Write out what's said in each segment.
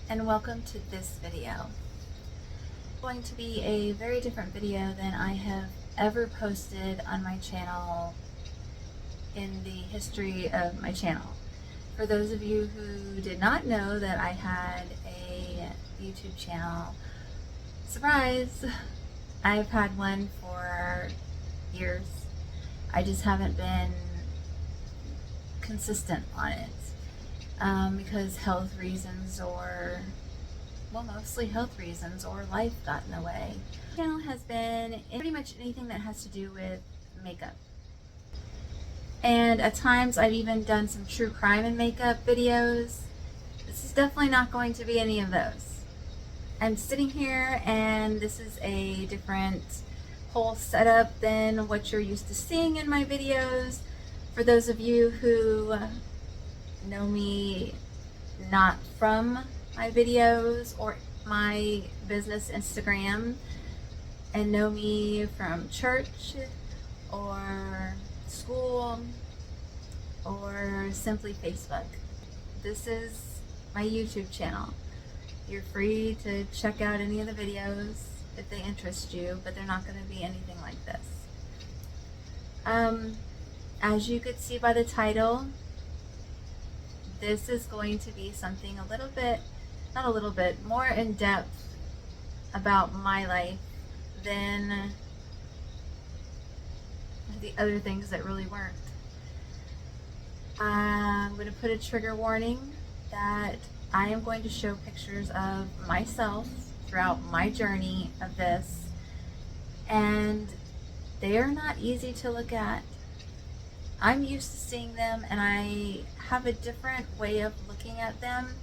and welcome to this video. It's going to be a very different video than I have ever posted on my channel in the history of my channel. For those of you who did not know that I had a YouTube channel, surprise! I've had one for years. I just haven't been consistent on it because health reasons mostly health reasons or life got in the way. The channel has been pretty much anything that has to do with makeup. And at times I've even done some true crime and makeup videos. This is definitely not going to be any of those. I'm sitting here and this is a different whole setup than what you're used to seeing in my videos. For those of you who know me not from my videos or my business Instagram and know me from church or school or simply Facebook, this is my YouTube channel. You're free to check out any of the videos if they interest you, but they're not going to be anything like this. As you could see by the title, this is going to be something more in depth about my life than the other things that really weren't. I'm going to put a trigger warning that I am going to show pictures of myself throughout my journey of this, and they are not easy to look at. I'm used to seeing them, and I have a different way of looking at them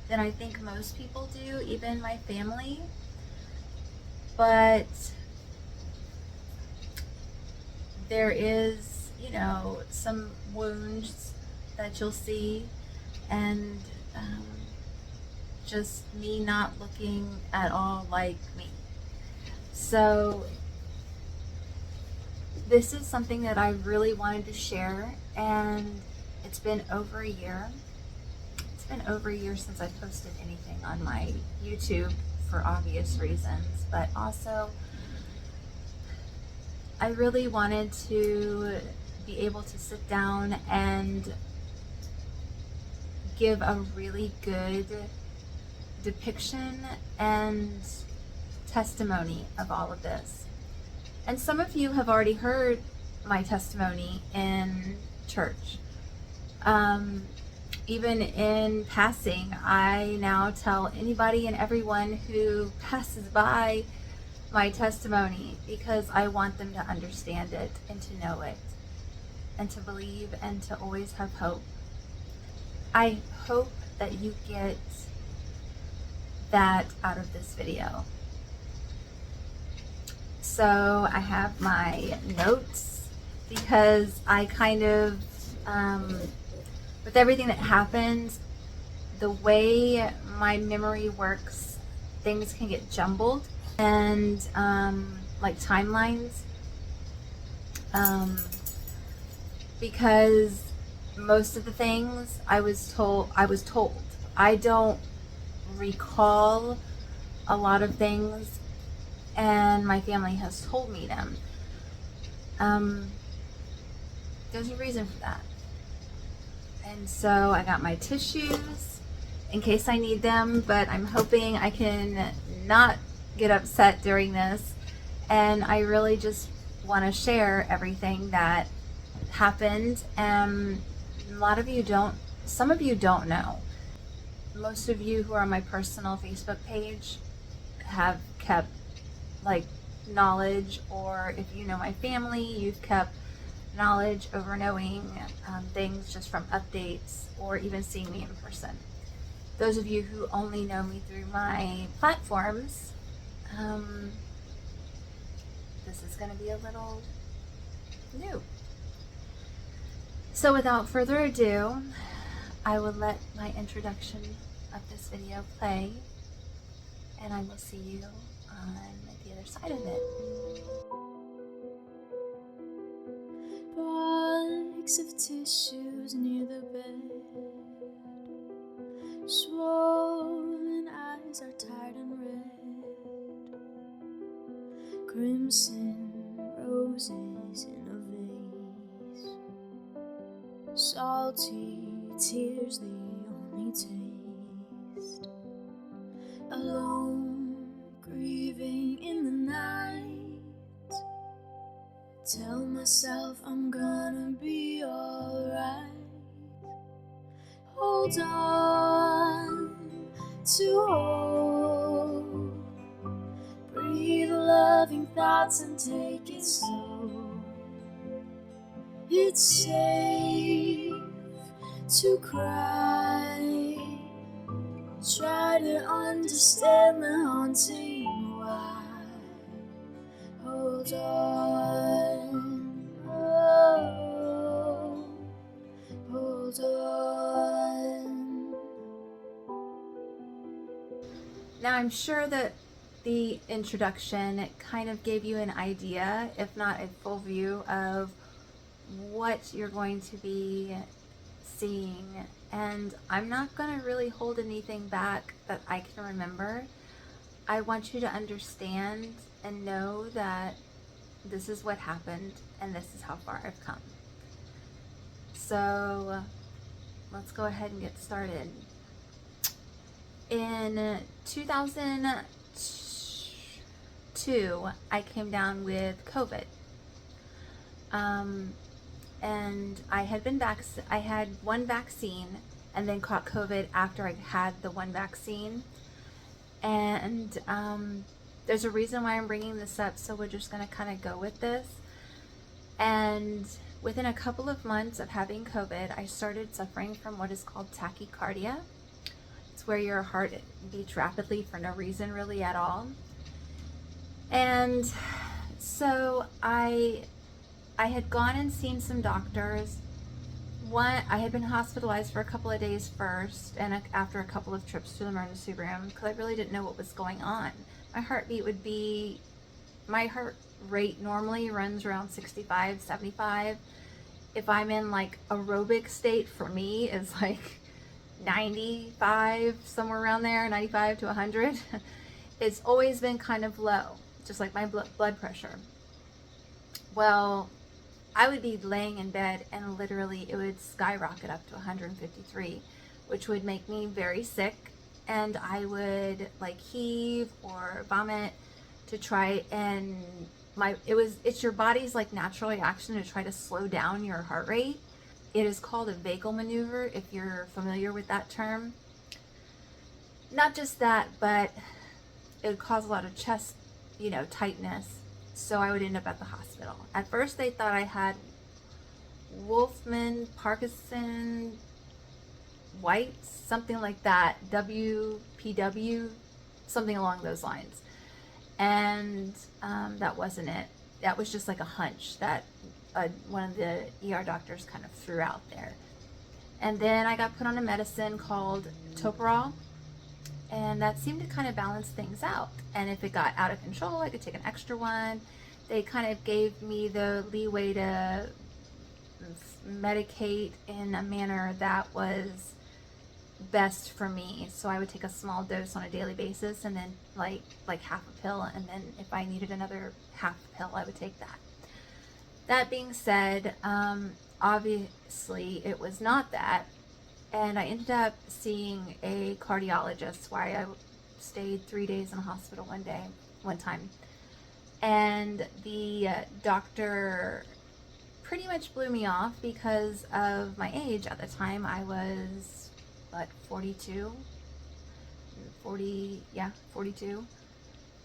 than I think most people do, even my family. But there is, some wounds that you'll see, and just me not looking at all like me. So this is something that I really wanted to share, and it's been over a year. It's been over a year since I posted anything on my YouTube for obvious reasons, but also I really wanted to be able to sit down and give a really good depiction and testimony of all of this. And some of you have already heard my testimony in church. Even in passing, I now tell anybody and everyone who passes by my testimony because I want them to understand it and to know it and to believe and to always have hope. I hope that you get that out of this video. So I have my notes because I kind of, with everything that happened, the way my memory works, things can get jumbled and like timelines, because most of the things I was told. I don't recall a lot of things, and my family has told me them. There's a reason for that. And so I got my tissues in case I need them, but I'm hoping I can not get upset during this. And I really just want to share everything that happened. And some of you don't know. Most of you who are on my personal Facebook page have kept knowledge, or if you know my family, you've kept knowledge over knowing things just from updates or even seeing me in person. Those of you who only know me through my platforms, this is going to be a little new. So without further ado, I will let my introduction of this video play, and I will see you on the other side of it. Bags of tissues near the bed, swollen Crimson roses in a vase, salty tears the only taste. Alone, grieving in the night, tell myself I'm gonna be alright. Hold on to hope, breathe loving thoughts and take it slow. It's safe to cry, try to understand the haunting why. Hold on, oh, hold on. Now, I'm sure that the introduction kind of gave you an idea, if not a full view, of what you're going to be seeing. And I'm not going to really hold anything back that I can remember. I want you to understand and know that this is what happened and this is how far I've come. So let's go ahead and get started. In 2002, I came down with COVID. And I had I had one vaccine and then caught COVID after I had the one vaccine. And there's a reason why I'm bringing this up, so we're just going to kind of go with this. And within a couple of months of having COVID, I started suffering from what is called tachycardia. It's where your heart beats rapidly for no reason really at all. And so I had gone and seen some doctors. I had been hospitalized for a couple of days first, and after a couple of trips to the emergency room, because I really didn't know what was going on. My heart rate normally runs around 65, 75. If I'm in like aerobic state, for me is like 95, somewhere around there, 95 to 100. It's always been kind of low, just like my blood pressure. Well, I would be laying in bed and literally it would skyrocket up to 153, which would make me very sick, and I would like heave or vomit to try and it's your body's like natural reaction to try to slow down your heart rate. It is called a vagal maneuver, if you're familiar with that term. Not just that, but it would cause a lot of chest, tightness. So I would end up at the hospital. At first they thought I had Wolfman, Parkinson, White, something like that, WPW, something along those lines. And that wasn't it. That was just like a hunch that one of the ER doctors kind of threw out there. And then I got put on a medicine called Toprol, and that seemed to kind of balance things out. And if it got out of control, I could take an extra one. They kind of gave me the leeway to medicate in a manner that was best for me. So I would take a small dose on a daily basis, and then like half a pill, and then if I needed another half pill, I would take that. That being said, obviously it was not that, and I ended up seeing a cardiologist where I stayed 3 days in the hospital one time. And the doctor pretty much blew me off because of my age. At the time I was, 42?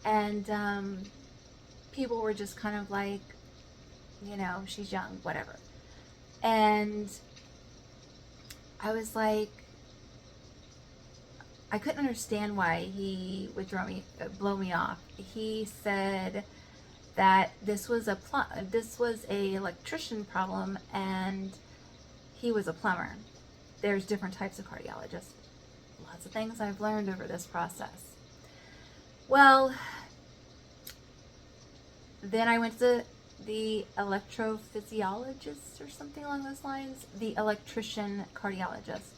And people were just kind of like, she's young, whatever. And I was like, I couldn't understand why he would blow me off. He said that this was a electrician problem, and he was a plumber. There's different types of cardiologists. Lots of things I've learned over this process. Well, then I went to the electrophysiologist or something along those lines, the electrician cardiologist.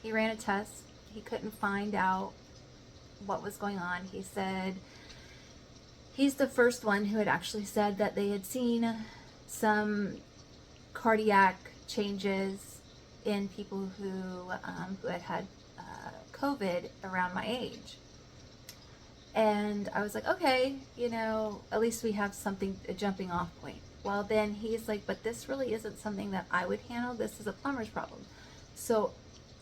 He ran a test. He couldn't find out what was going on. He said He's the first one who had actually said that they had seen some cardiac changes in people who had had COVID around my age. And I was like, okay, at least we have something, a jumping off point. Well, then he's like, but this really isn't something that I would handle. This is a plumber's problem. So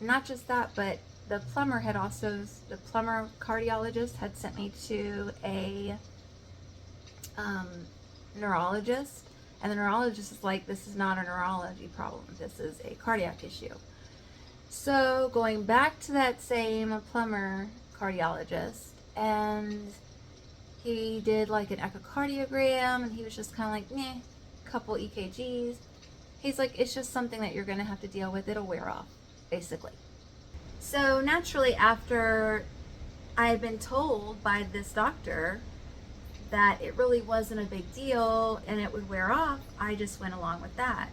not just that, but the plumber cardiologist had sent me to a neurologist. And the neurologist is like, this is not a neurology problem. This is a cardiac issue. So going back to that same plumber cardiologist, and he did like an echocardiogram, and he was just kind of like, meh, couple EKGs. He's like, it's just something that you're going to have to deal with. It'll wear off, basically. So naturally, after I had been told by this doctor that it really wasn't a big deal and it would wear off, I just went along with that.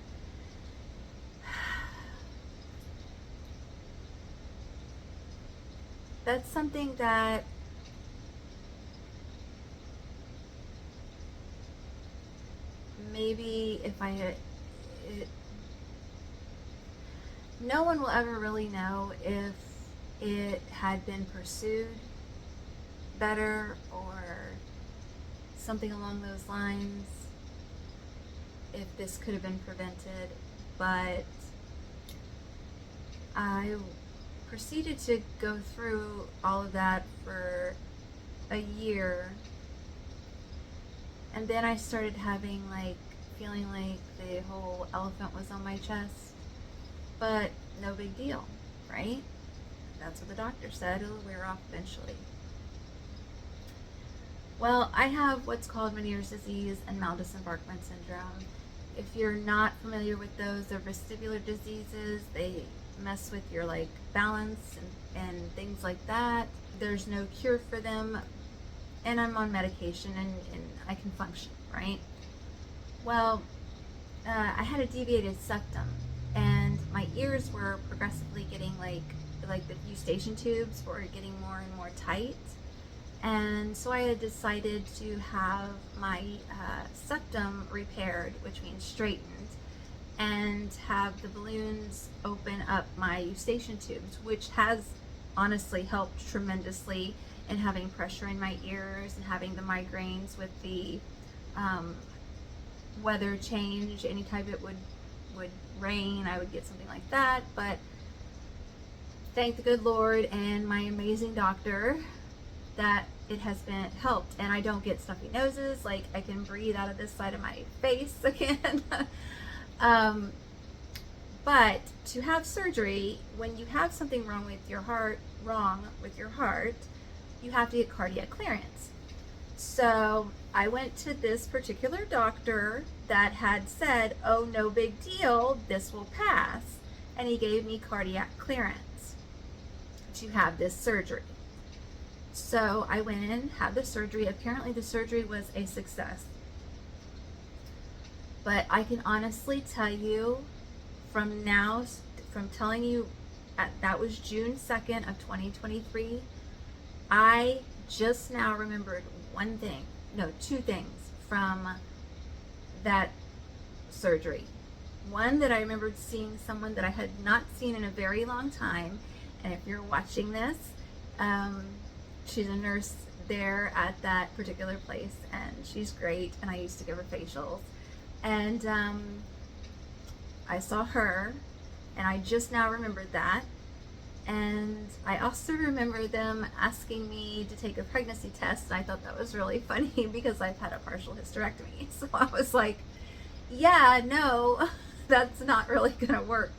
That's something that maybe if I had no one will ever really know if it had been pursued better or something along those lines, if this could have been prevented. But I proceeded to go through all of that for a year, and then I started having feeling like the whole elephant was on my chest, but no big deal, right? That's what the doctor said. It'll wear off eventually. Well, I have what's called Meniere's disease and Maldiss-Embarkment syndrome. If you're not familiar with those, they're vestibular diseases. They mess with your balance and things like that. There's no cure for them, and I'm on medication and I can function, right? Well, I had a deviated septum, and my ears were progressively getting the eustachian tubes were getting more and more tight. And so I had decided to have my septum repaired, which means straightened, and have the balloons open up my eustachian tubes, which has honestly helped tremendously in having pressure in my ears and having the migraines with the weather change. Anytime it would rain, I would get something like that. But thank the good Lord and my amazing doctor that it has been helped, and I don't get stuffy noses. I can breathe out of this side of my face again. But to have surgery, when you have something wrong with your heart, you have to get cardiac clearance. So I went to this particular doctor that had said, oh, no big deal, this will pass. And he gave me cardiac clearance to have this surgery. So I went in, had the surgery. Apparently the surgery was a success. But I can honestly tell you from telling you that was June 2nd of 2023, I just now remembered two things from that surgery. One, that I remembered seeing someone that I had not seen in a very long time. And if you're watching this, she's a nurse there at that particular place, and she's great, and I used to give her facials. And I saw her, and I just now remembered that. And I also remember them asking me to take a pregnancy test, and I thought that was really funny because I've had a partial hysterectomy. So I was like, yeah, no, that's not really gonna work.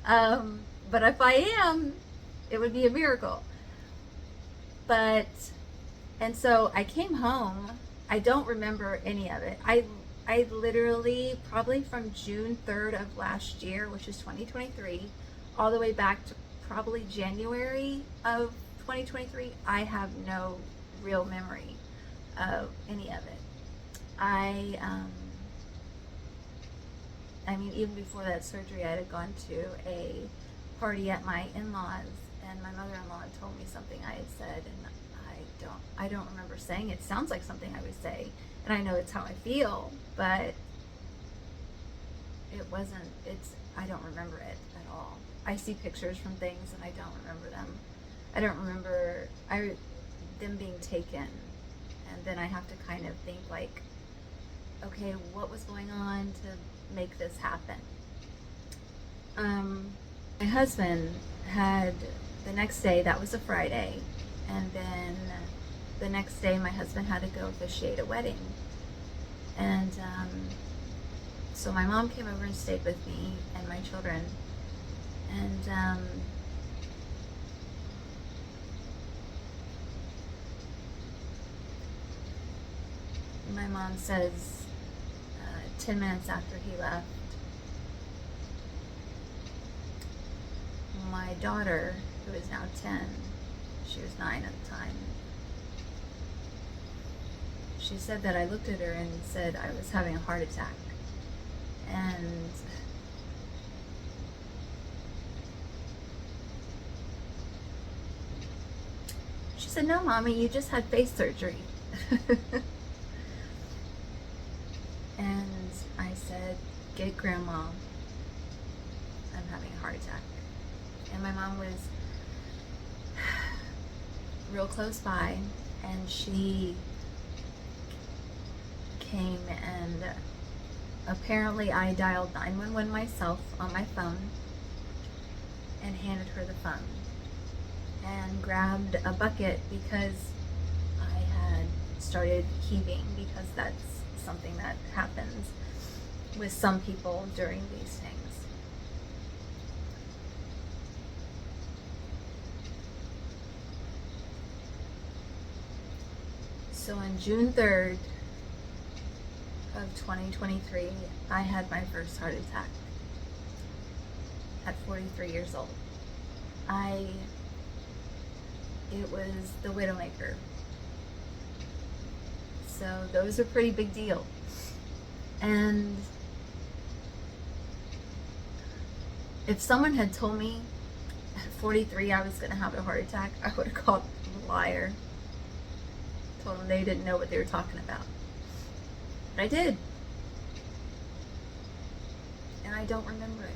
But if I am, it would be a miracle. And so I came home. I don't remember any of it. I literally, probably from June 3rd of last year, which is 2023, all the way back to probably January of 2023, I have no real memory of any of it. I mean, even before that surgery, I had gone to a party at my in-laws, and my mother-in-law had told me something I had said, and I don't remember saying it. It sounds like something I would say, and I know it's how I feel, but it wasn't, I don't remember it at all. I see pictures from things and I don't remember them. I don't remember them being taken, and then I have to kind of think like, okay, what was going on to make this happen? My husband had the next day, that was a Friday, and then the next day my husband had to go officiate a wedding. And so my mom came over and stayed with me and my children. And my mom says 10 minutes after he left, my daughter, who is now 10, she was 9 at the time, she said that I looked at her and said I was having a heart attack. And she said, "No, Mommy, you just had face surgery." And I said, "Get Grandma, I'm having a heart attack." And my mom was real close by, and she came, and apparently I dialed 911 myself on my phone and handed her the phone and grabbed a bucket because I had started heaving, because that's something that happens with some people during these things. So on June 3rd of 2023, I had my first heart attack at 43 years old. It was the Widowmaker. So those are pretty big deal. And if someone had told me at 43 I was going to have a heart attack, I would have called them a liar. Told them they didn't know what they were talking about. But I did. And I don't remember it.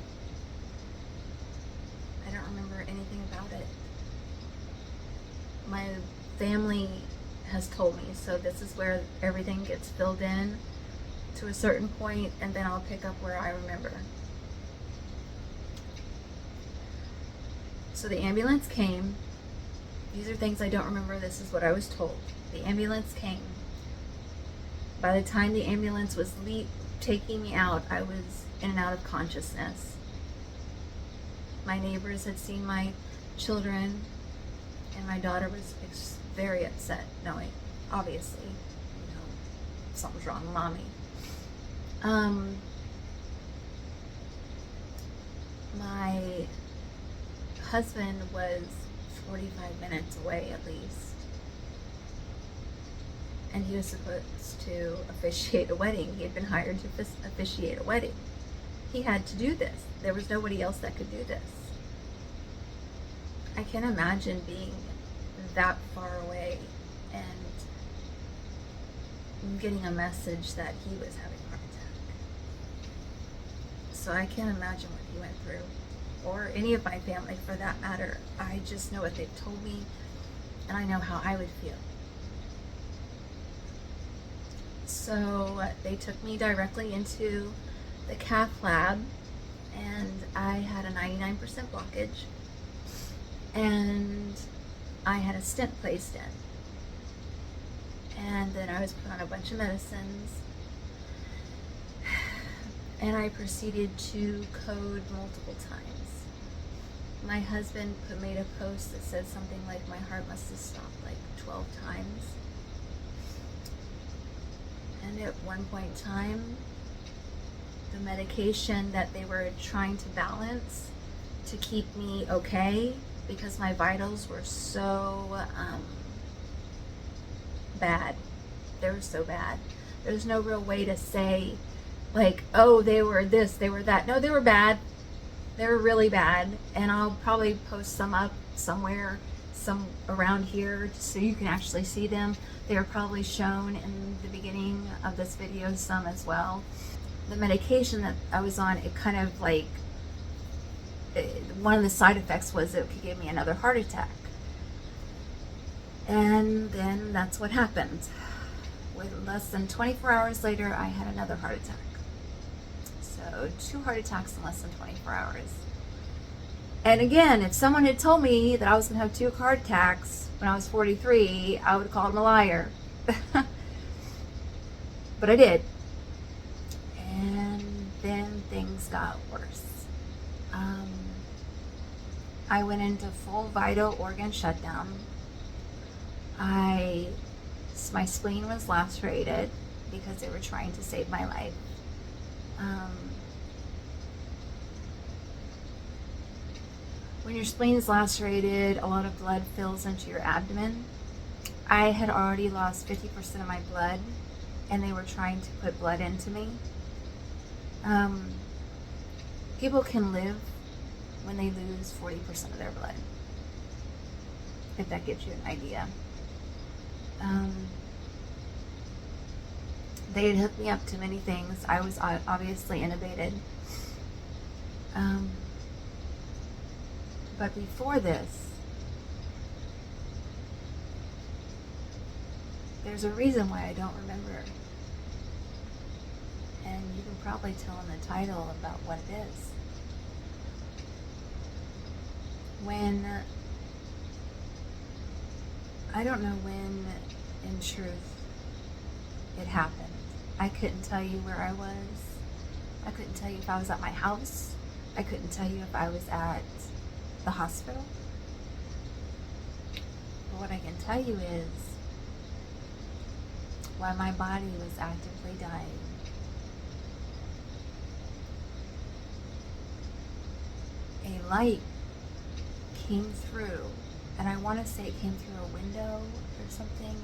I don't remember anything about it. My family has told me, so this is where everything gets filled in to a certain point, and then I'll pick up where I remember. So the ambulance came. These are things I don't remember. This is what I was told. The ambulance came. By the time the ambulance was taking me out, I was in and out of consciousness. My neighbors had seen my children, and my daughter was very upset, knowing, obviously, something's wrong, Mommy. My husband was 45 minutes away at least, and he was supposed to officiate a wedding. He had been hired to officiate a wedding. He had to do this. There was nobody else that could do this. I can't imagine being that far away and getting a message that he was having a heart attack. So I can't imagine what he went through, or any of my family for that matter. I just know what they've told me, and I know how I would feel. So they took me directly into the cath lab, and I had a 99% blockage, and I had a stent placed in. And then I was put on a bunch of medicines, and I proceeded to code multiple times. My husband made a post that said something like, my heart must have stopped like 12 times. And at one point in time, the medication that they were trying to balance to keep me okay, because my vitals were so bad. They were so bad. There's no real way to say, like, oh, they were this, they were that. No, they were bad. They were really bad. And I'll probably post some up somewhere some around here so you can actually see them. They are probably shown in the beginning of this video, some as well. The medication that I was on, it kind of like, one of the side effects was it could give me another heart attack. And then that's what happened. With less than 24 hours later, I had another heart attack. So 2 heart attacks in less than 24 hours. And again, if someone had told me that I was going to have 2 heart attacks when I was 43, I would have called him a liar. But I did. And then things got worse. I went into full vital organ shutdown. My spleen was lacerated because they were trying to save my life. When your spleen is lacerated, a lot of blood fills into your abdomen. I had already lost 50% of my blood, and they were trying to put blood into me. People can live when they lose 40% of their blood, if that gives you an idea. They had hooked me up to many things. I was obviously intubated. But before this, there's a reason why I don't remember. And you can probably tell in the title about what it is. I don't know when, in truth, it happened. I couldn't tell you where I was. I couldn't tell you if I was at my house. I couldn't tell you if I was at the hospital. But what I can tell you is, while my body was actively dying, a light came through, and I want to say it came through a window or something,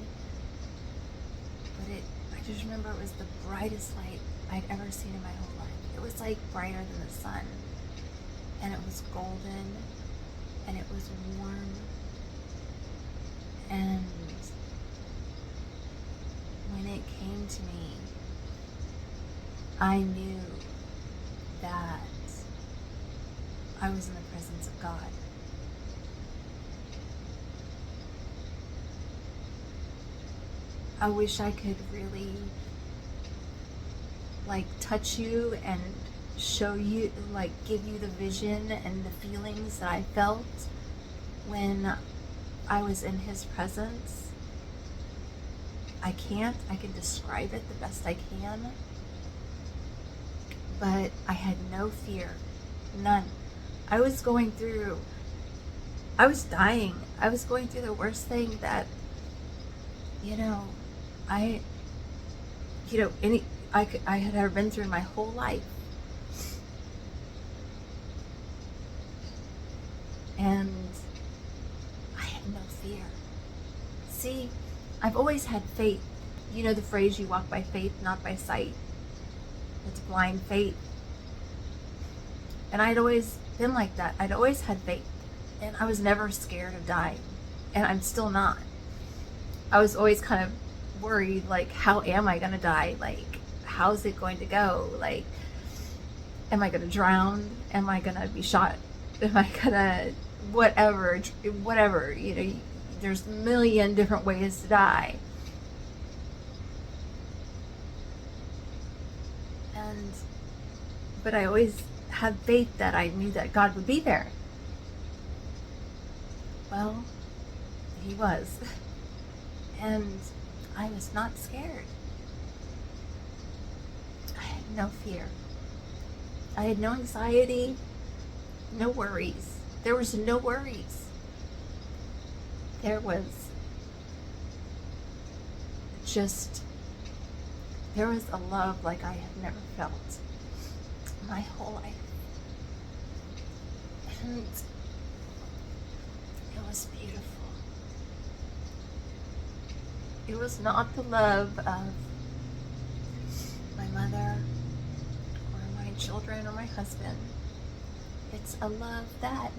but I just remember it was the brightest light I'd ever seen in my whole life. It was like brighter than the sun, and it was golden, and it was warm, and when it came to me, I knew that I was in the presence of God. I wish I could really touch you and show you, give you the vision and the feelings that I felt when I was in His presence. I can't. I can describe it the best I can. But I had no fear. None. I was dying. I was going through the worst thing that, I had ever been through in my whole life. And I had no fear. See, I've always had faith. You know the phrase, you walk by faith, not by sight. It's blind faith. And I'd always been like that. I'd always had faith. And I was never scared of dying. And I'm still not. I was always kind of worried, how am I going to die? How's it going to go? Am I going to drown? Am I going to be shot? Am I going to whatever, there's a million different ways to die. But I always had faith that I knew that God would be there. Well, He was. And I was not scared. I had no fear. I had no anxiety, no worries. There was no worries. There was a love like I have never felt my whole life. And it was beautiful. It was not the love of my mother or my children or my husband. It's a love that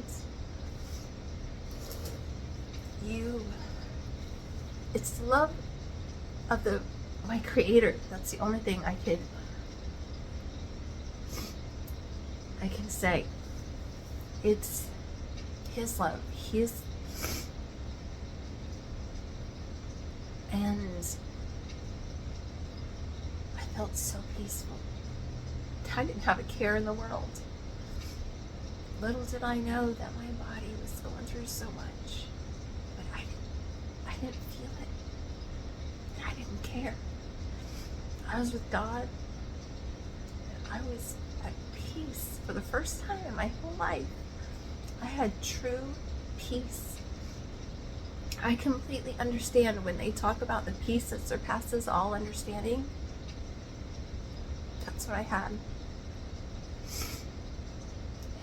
it's the love of my creator. That's the only thing I can say. It's his love. And I felt so peaceful. I didn't have a care in the world. Little did I know that my body was going through so much, but I didn't feel it. I didn't care. I was with God, and I was at peace for the first time in my whole life. I had true peace. I completely understand when they talk about the peace that surpasses all understanding. That's what I had.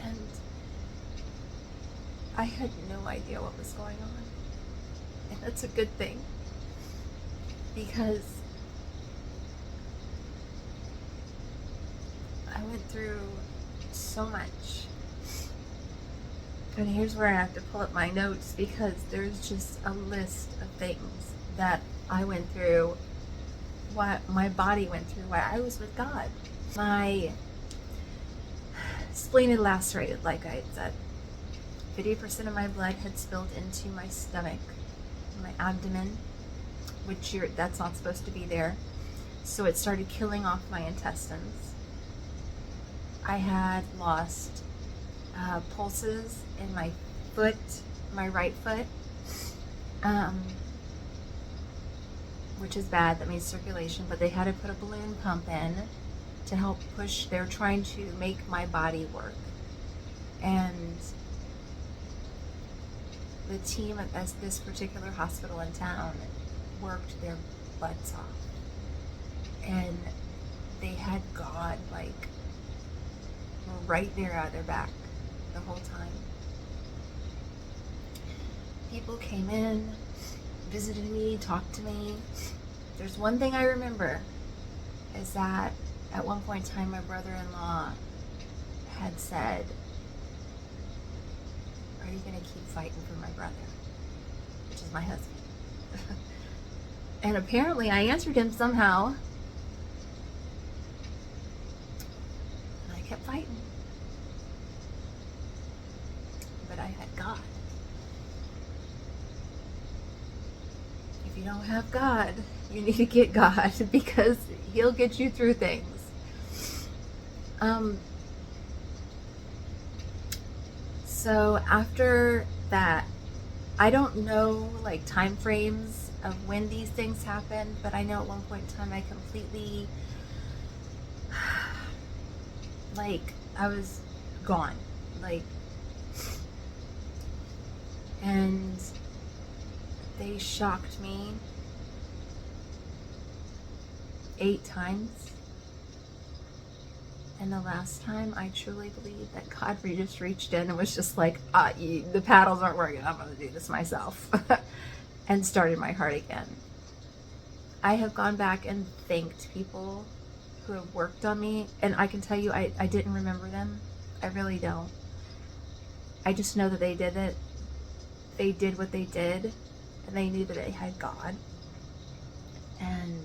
And I had no idea what was going on. And that's a good thing, because I went through so much. And here's where I have to pull up my notes, because there's just a list of things that I went through, what my body went through while I was with God. My spleen had lacerated, like I had said. 50% of my blood had spilled into my stomach, my abdomen, which that's not supposed to be there. So it started killing off my intestines. I had lost pulses in my foot, my right foot, which is bad. That means circulation, but they had to put a balloon pump in to help push. They're trying to make my body work. And the team at this particular hospital in town worked their butts off. And they had God like right there at their back the whole time. People came in, visited me, talked to me. There's one thing I remember, is that at one point in time my brother-in-law had said, "Are you going to keep fighting for my brother?" Which is my husband. And apparently I answered him somehow. And I kept fighting. But I had God. If you don't have God, you need to get God, because he'll get you through things. So after that, I don't know like time frames of when these things happened, but I know at one point in time I completely, like, I was gone, like, and they shocked me 8 times. And the last time, I truly believe that God just reached in and was just like, the paddles aren't working, I'm going to do this myself. And started my heart again. I have gone back and thanked people who have worked on me. And I can tell you, I didn't remember them. I really don't. I just know that they did it. They did what they did. And they knew that they had God. And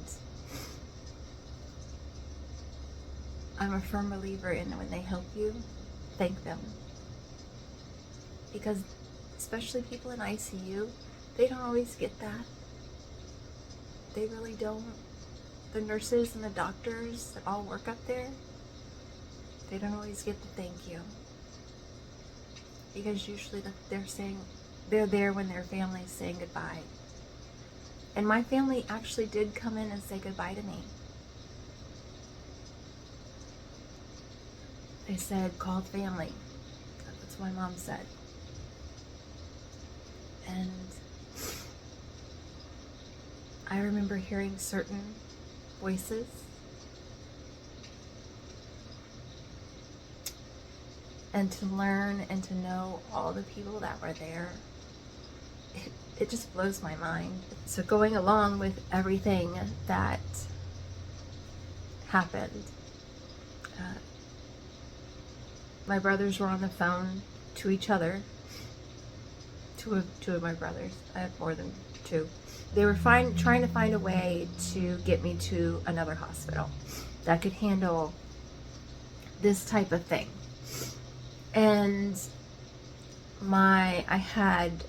I'm a firm believer in when they help you, thank them. Because especially people in ICU, they don't always get that. They really don't. The nurses and the doctors that all work up there, they don't always get the thank you. Because usually they're there when their family's saying goodbye. And my family actually did come in and say goodbye to me. They said, called family. That's what my mom said. And I remember hearing certain voices. And to learn and to know all the people that were there, it just blows my mind. So going along with everything that happened, my brothers were on the phone to each other, two of my brothers. I have more than two. They were trying to find a way to get me to another hospital that could handle this type of thing. And I had,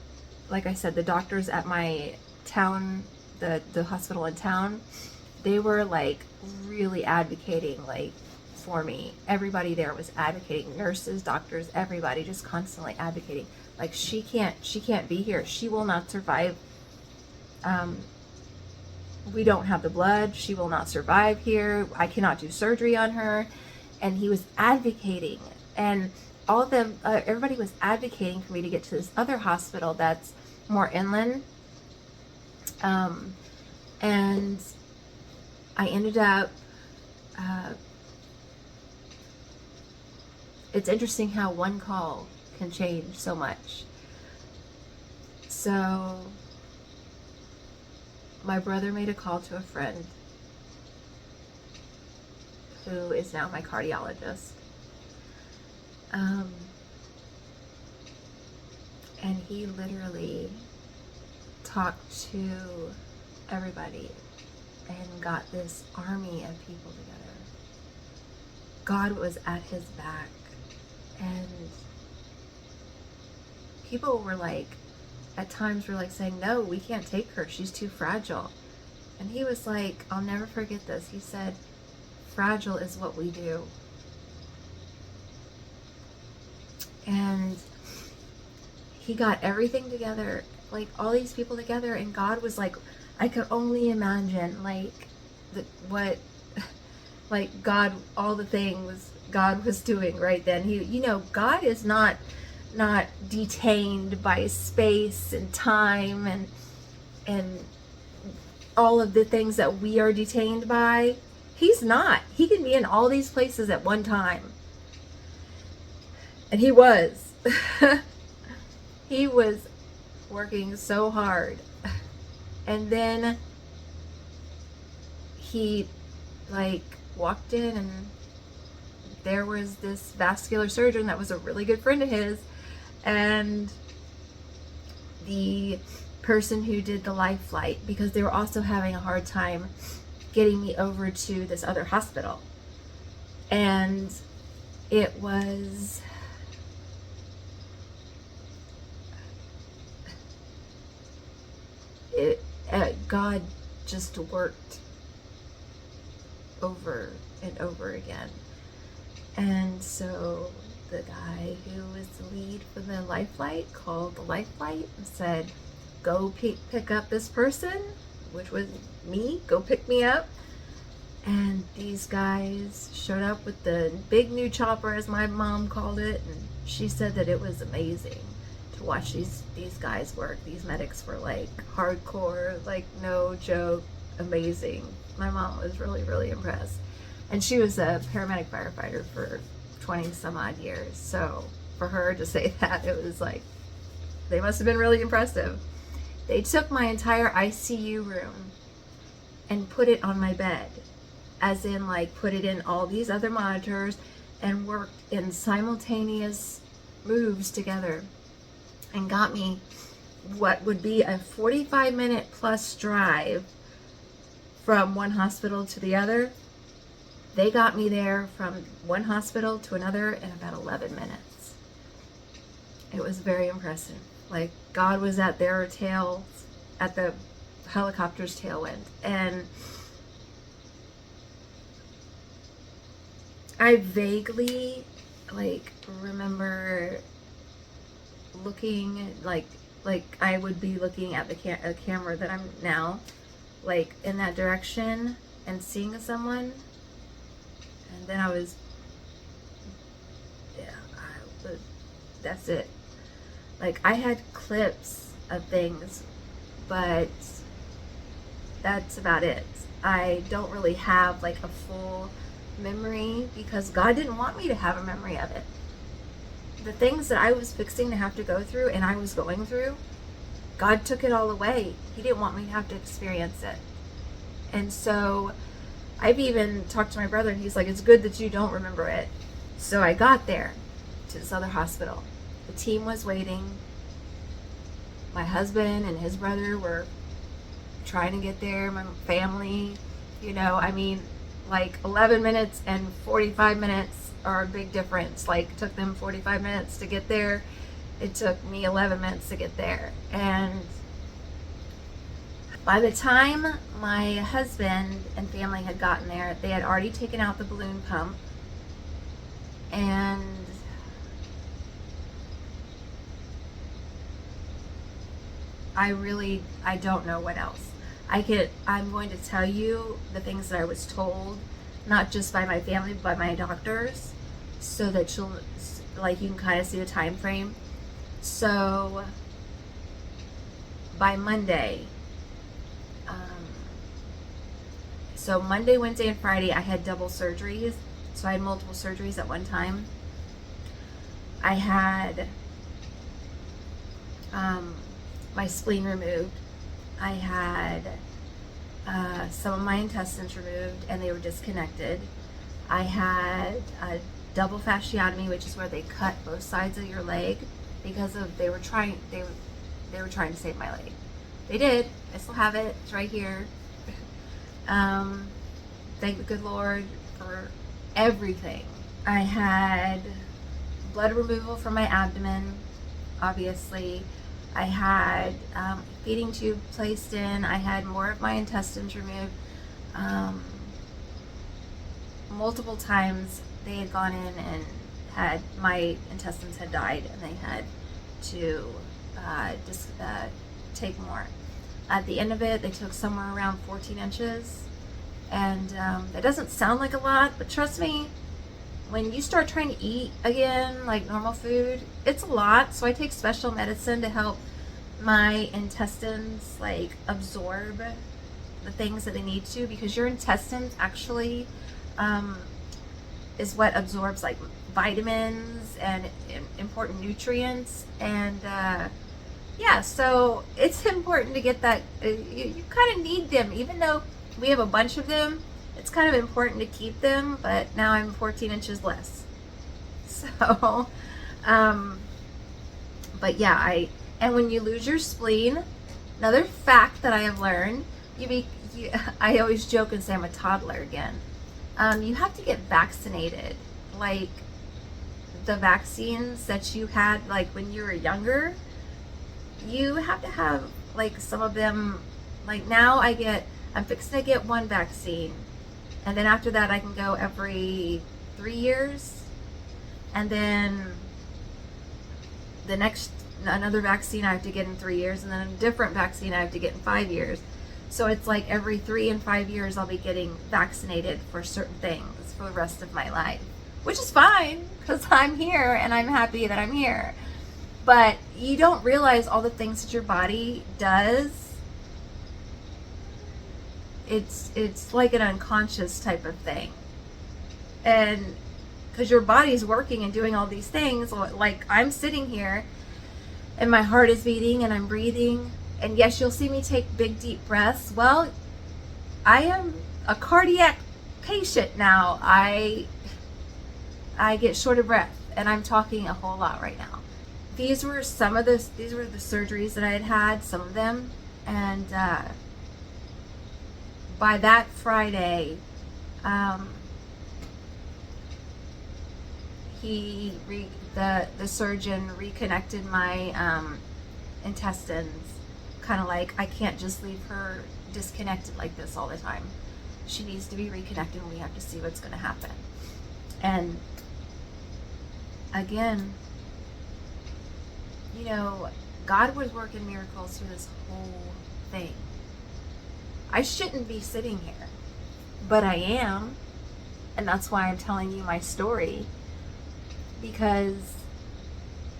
like I said, the doctors at my town, the hospital in town, they were like really advocating like for me. Everybody there was advocating, nurses, doctors, everybody just constantly advocating. Like she can't be here. She will not survive. We don't have the blood. She will not survive here. I cannot do surgery on her. And he was advocating, and all of them, everybody was advocating for me to get to this other hospital that's more inland. And I ended up, it's interesting how one call can change so much. So my brother made a call to a friend who is now my cardiologist. And he literally talked to everybody and got this army of people together. God was at his back, and people were like, at times were like saying, no, we can't take her, she's too fragile. And he was like, I'll never forget this, he said, fragile is what we do. And he got everything together, like all these people together, and God was like, I could only imagine like God, all the things God was doing right then. He, God is not detained by space and time and all of the things that we are detained by. He's not. He can be in all these places at one time. And he was. He was working so hard. And then he walked in, and there was this vascular surgeon that was a really good friend of his, and the person who did the life flight, because they were also having a hard time getting me over to this other hospital. And it was God just worked over and over again. And so the guy who was the lead for the life flight called the life flight and said, go pick up this person, which was me, go pick me up. And these guys showed up with the big new chopper, as my mom called it, and she said that it was amazing to watch these guys work. These medics were like hardcore, like no joke, amazing. My mom was really, really impressed. And she was a paramedic firefighter for 20 some odd years. So for her to say that, it was like, they must have been really impressive. They took my entire ICU room and put it on my bed, as in like put it in all these other monitors and worked in simultaneous moves together and got me what would be a 45-minute plus drive from one hospital to the other. They got me there from one hospital to another in about 11 minutes. It was very impressive. Like God was at their tail, at the helicopter's tailwind. And I vaguely remember looking like I would be looking at the camera that I'm now, in that direction and seeing someone. And then that's it. I had clips of things, but that's about it. I don't really have a full memory, because God didn't want me to have a memory of it. The things that I was fixing to have to go through, and I was going through, God took it all away. He didn't want me to have to experience it. And so I've even talked to my brother, and he's like, it's good that you don't remember it. So I got there to this other hospital. The team was waiting. my husband and his brother were trying to get there, my family, you know, I mean, like 11 minutes and 45 minutes are a big difference. Like, it took them 45 minutes to get there. It took me 11 minutes to get there. And by the time my husband and family had gotten there, they had already taken out the balloon pump. And I don't know what else. I'm going to tell you the things that I was told, not just by my family, but by my doctors, so that you can kind of see the time frame. So by Monday, so Monday, Wednesday, and Friday, I had double surgeries. So I had multiple surgeries at one time. I had my spleen removed. I had some of my intestines removed, and they were disconnected. I had a double fasciotomy, which is where they cut both sides of your leg because they were trying to save my leg. They did. I still have it. It's right here. Thank the good Lord for everything. I had blood removal from my abdomen, obviously. I had feeding tube placed in. I had more of my intestines removed. Multiple times they had gone in and had my intestines had died, and they had to just take more. At the end of it, they took somewhere around 14 inches. And that doesn't sound like a lot, but trust me, when you start trying to eat again, like normal food, it's a lot. So I take special medicine to help my intestines like absorb the things that they need to, because your intestines actually is what absorbs like vitamins and important nutrients. And yeah, so it's important to get that. You kind of need them, even though we have a bunch of them. It's kind of important to keep them, but now I'm 14 inches less. So, but yeah, and when you lose your spleen, another fact that I have learned, I always joke and say I'm a toddler again. You have to get vaccinated, like the vaccines that you had like when you were younger. You have to have like some of them. Like now I'm fixing to get one vaccine, and then after that I can go every 3 years, and then another vaccine I have to get in 3 years, and then a different vaccine I have to get in 5 years. So it's like every 3 and 5 years I'll be getting vaccinated for certain things for the rest of my life, which is fine because I'm here and I'm happy that I'm here. But you don't realize all the things that your body does. It's like an unconscious type of thing, and because your body's working and doing all these things, like I'm sitting here and my heart is beating and I'm breathing, and yes, you'll see me take big deep breaths. Well, I am a cardiac patient now. I get short of breath, and I'm talking a whole lot right now. These were the surgeries that I had, some of them, and by that Friday, the surgeon reconnected my intestines, kind of like, I can't just leave her disconnected like this all the time. She needs to be reconnected, and we have to see what's going to happen. And again, you know, God was working miracles through this whole thing. I shouldn't be sitting here, but I am, and that's why I'm telling you my story, because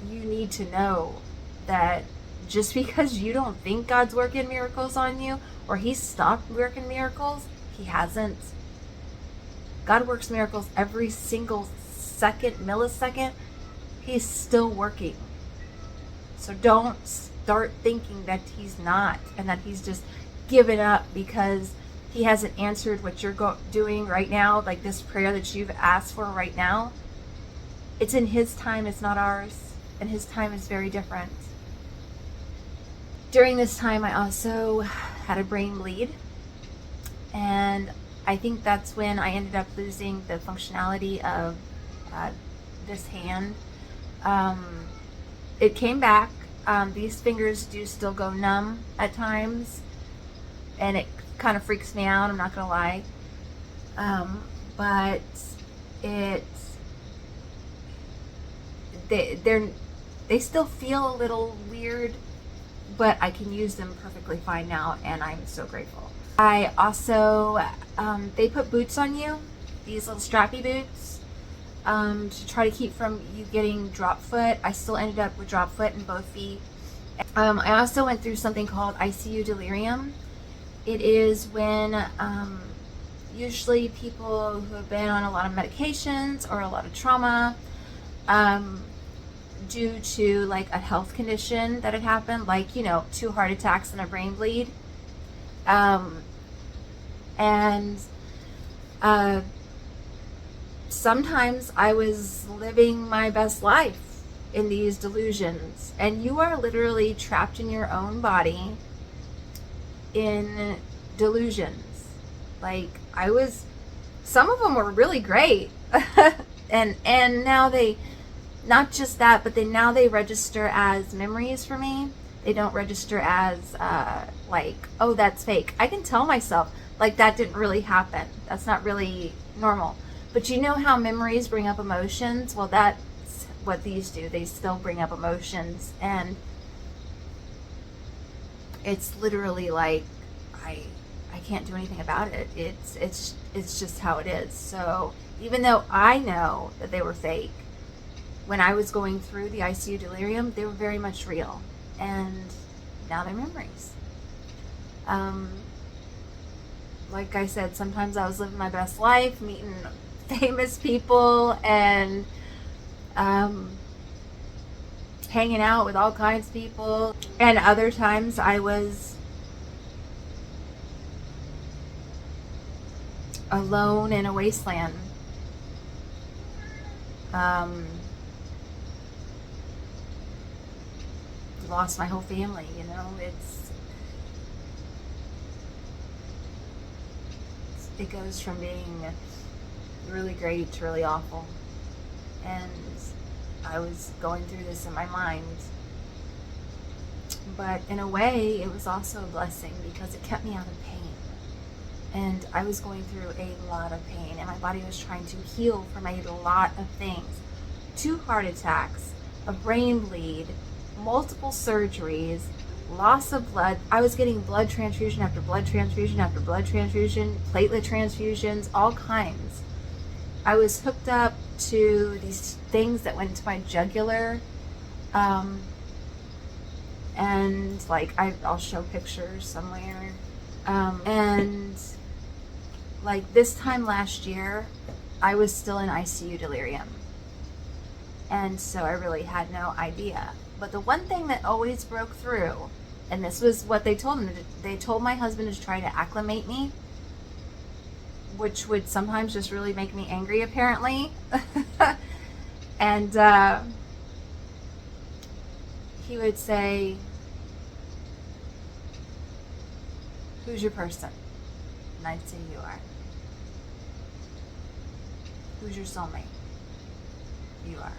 you need to know that just because you don't think God's working miracles on you, or He's stopped working miracles, He hasn't. God works miracles every single second, millisecond. He's still working. So don't start thinking that He's not, and that He's just given up because He hasn't answered what you're doing right now, like this prayer that you've asked for right now. It's in His time, it's not ours, and His time is very different. During this time, I also had a brain bleed, and I think that's when I ended up losing the functionality of this hand. It came back. These fingers do still go numb at times, and it kind of freaks me out, I'm not gonna lie. But they still feel a little weird, but I can use them perfectly fine now, and I'm so grateful. I also, they put boots on you, these little strappy boots, to try to keep from you getting drop foot. I still ended up with drop foot in both feet. I also went through something called ICU delirium. It is when usually people who have been on a lot of medications or a lot of trauma, due to like a health condition that had happened, like 2 heart attacks and a brain bleed, and sometimes I was living my best life in these delusions, and you are literally trapped in your own body in delusions. Like some of them were really great, and now they, not just that, but now they register as memories for me. They don't register as like, oh, that's fake. I can tell myself like that didn't really happen. That's not really normal. But you know how memories bring up emotions? Well, that's what these do. They still bring up emotions, and it's literally like I can't do anything about it. It's just how it is. So even though I know that they were fake, when I was going through the ICU delirium, they were very much real, and now they're memories. Like I said, sometimes I was living my best life, meeting famous people, and hanging out with all kinds of people, and other times I was alone in a wasteland. Lost my whole family, it goes from being really great to really awful, and I was going through this in my mind, but in a way it was also a blessing because it kept me out of pain, and I was going through a lot of pain, and my body was trying to heal from a lot of things. 2 heart attacks, a brain bleed, multiple surgeries, loss of blood. I was getting blood transfusion after blood transfusion after blood transfusion, platelet transfusions, all kinds. I was hooked up to these things that went into my jugular, and like I'll show pictures somewhere, and like this time last year I was still in ICU delirium, and so I really had no idea. But the one thing that always broke through, and this was what they told him, they told my husband to try to acclimate me, which would sometimes just really make me angry, apparently. And he would say, "Who's your person?" And I'd say, "You are." "Who's your soulmate?" "You are."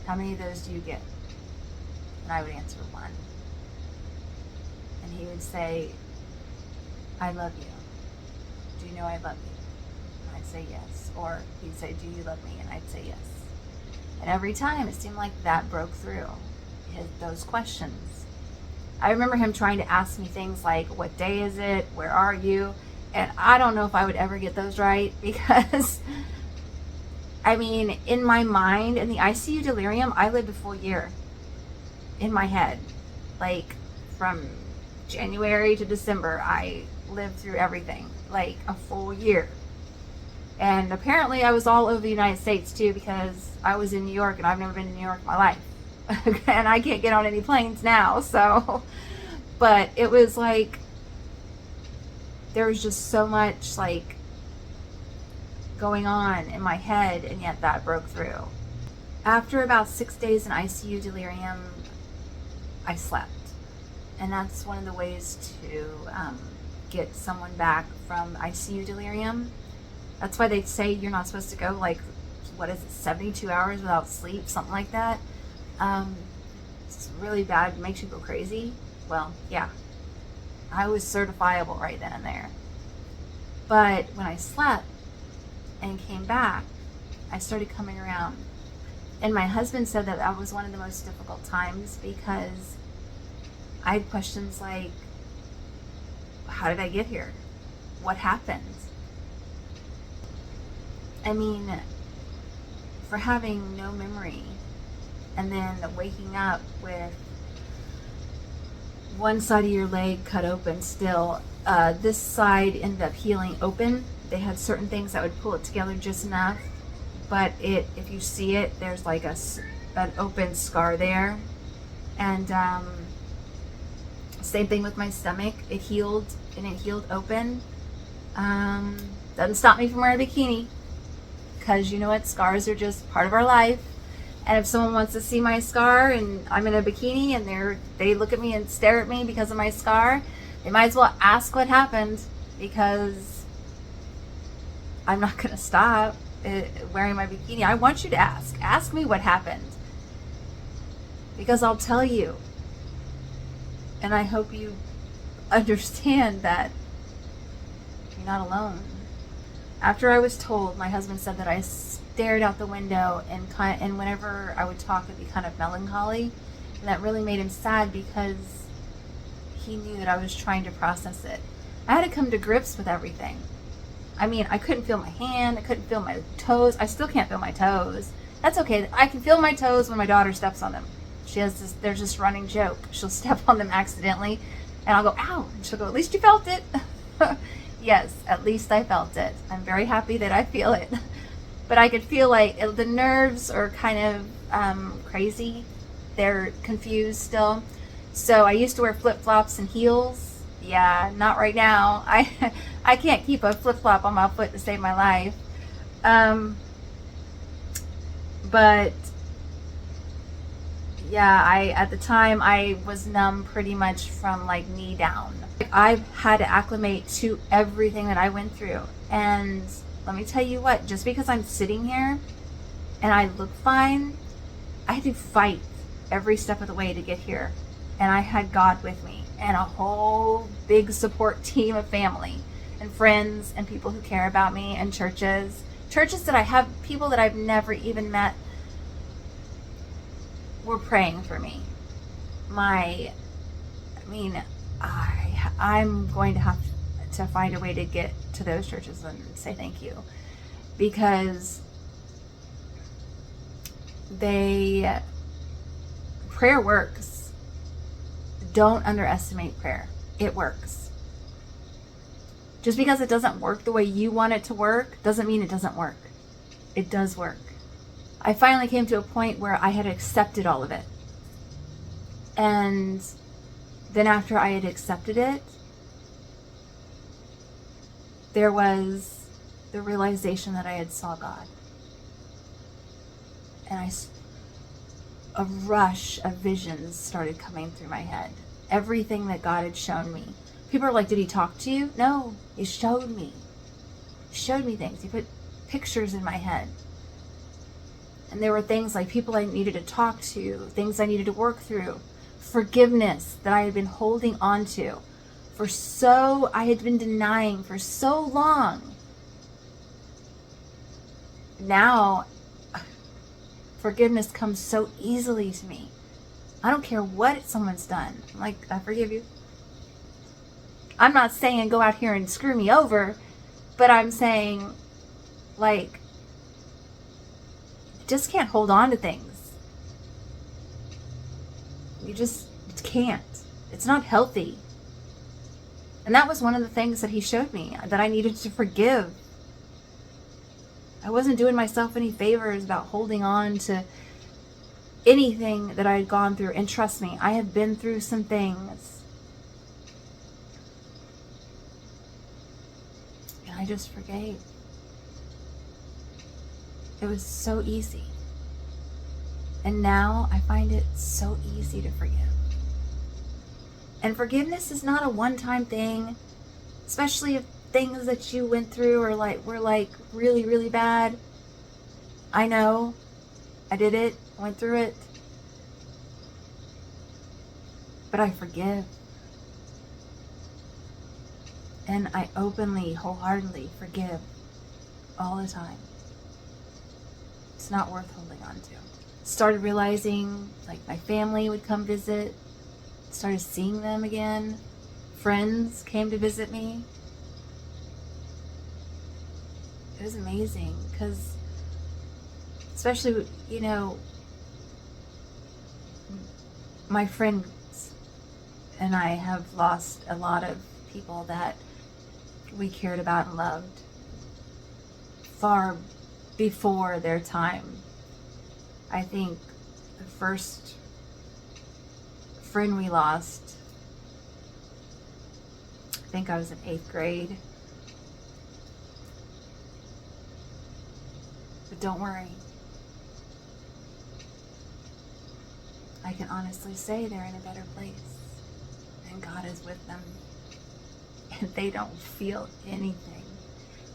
"How many of those do you get?" And I would answer 1. And he would say, "I love you. Do you know I love you?" And I'd say yes. Or he'd say, "Do you love me?" And I'd say yes. And every time it seemed like that broke through those questions. I remember him trying to ask me things like, "What day is it? Where are you?" And I don't know if I would ever get those right, because I mean, in my mind, in the ICU delirium, I lived a full year in my head. Like from January to December, I lived through everything, like a full year. And apparently I was all over the United States too, because I was in New York, and I've never been to New York in my life. And I can't get on any planes now, so. But it was like, there was just so much like going on in my head, and yet that broke through. After about 6 days in ICU delirium, I slept. And that's one of the ways to get someone back from ICU delirium. That's why they say you're not supposed to go like, what is it, 72 hours without sleep, something like that. It's really bad, it makes you go crazy. Well, yeah, I was certifiable right then and there. But when I slept and came back, I started coming around. And my husband said that that was one of the most difficult times because I had questions like, how did I get here? What happened? I mean, for having no memory and then waking up with one side of your leg cut open still, this side ended up healing open. They had certain things that would pull it together just enough, but if you see it, there's like an open scar there. And same thing with my stomach. It healed and it healed open. Doesn't stop me from wearing a bikini, because you know what, scars are just part of our life. And if someone wants to see my scar and I'm in a bikini and they look at me and stare at me because of my scar, they might as well ask what happened, because I'm not going to stop wearing my bikini. I want you to ask me what happened, because I'll tell you. And I hope you understand that you're not alone. After I was told, my husband said that I stared out the window and whenever I would talk, it'd be kind of melancholy. And that really made him sad, because he knew that I was trying to process it. I had to come to grips with everything. I mean, I couldn't feel my hand. I couldn't feel my toes. I still can't feel my toes. That's okay. I can feel my toes when my daughter steps on them. There's this running joke. She'll step on them accidentally and I'll go, ow. And she'll go, at least you felt it. Yes, at least I felt it. I'm very happy that I feel it. But I could feel like the nerves are kind of crazy. They're confused still. So I used to wear flip-flops and heels. Yeah, not right now. I can't keep a flip-flop on my foot to save my life. But yeah, at the time I was numb pretty much from like knee down. I've had to acclimate to everything that I went through. And let me tell you what, just because I'm sitting here and I look fine, I had to fight every step of the way to get here. And I had God with me and a whole big support team of family and friends and people who care about me, and churches that I have, people that I've never even met were praying for me. I'm going to have to find a way to get to those churches and say thank you, because prayer works. Don't underestimate prayer. It works. Just because it doesn't work the way you want it to work doesn't mean it doesn't work. It does work. I finally came to a point where I had accepted all of it. And then after I had accepted it, there was the realization that I had saw God. And a rush of visions started coming through my head. Everything that God had shown me. People are like, did he talk to you? No, he showed me. He showed me things. He put pictures in my head. And there were things like people I needed to talk to, things I needed to work through, forgiveness that I had been holding on to I had been denying for so long. Now, forgiveness comes so easily to me. I don't care what someone's done. I'm like, I forgive you. I'm not saying go out here and screw me over, but I'm saying, like, just can't hold on to things. You just can't. It's not healthy. And that was one of the things that he showed me, that I needed to forgive. I wasn't doing myself any favors about holding on to anything that I had gone through. And trust me, I have been through some things. And I just forgave. It was so easy. And now I find it so easy to forgive. And forgiveness is not a one-time thing, especially if things that you went through were like really, really bad. I know. I did it. Went through it. But I forgive. And I openly, wholeheartedly forgive all the time. It's not worth holding on to. Started realizing like my family would come visit. Started seeing them again. Friends came to visit me. It was amazing because, especially, you know, my friends and I have lost a lot of people that we cared about and loved far before their time. I think the first friend we lost, I think I was in 8th grade. But don't worry. I can honestly say they're in a better place. And God is with them. And they don't feel anything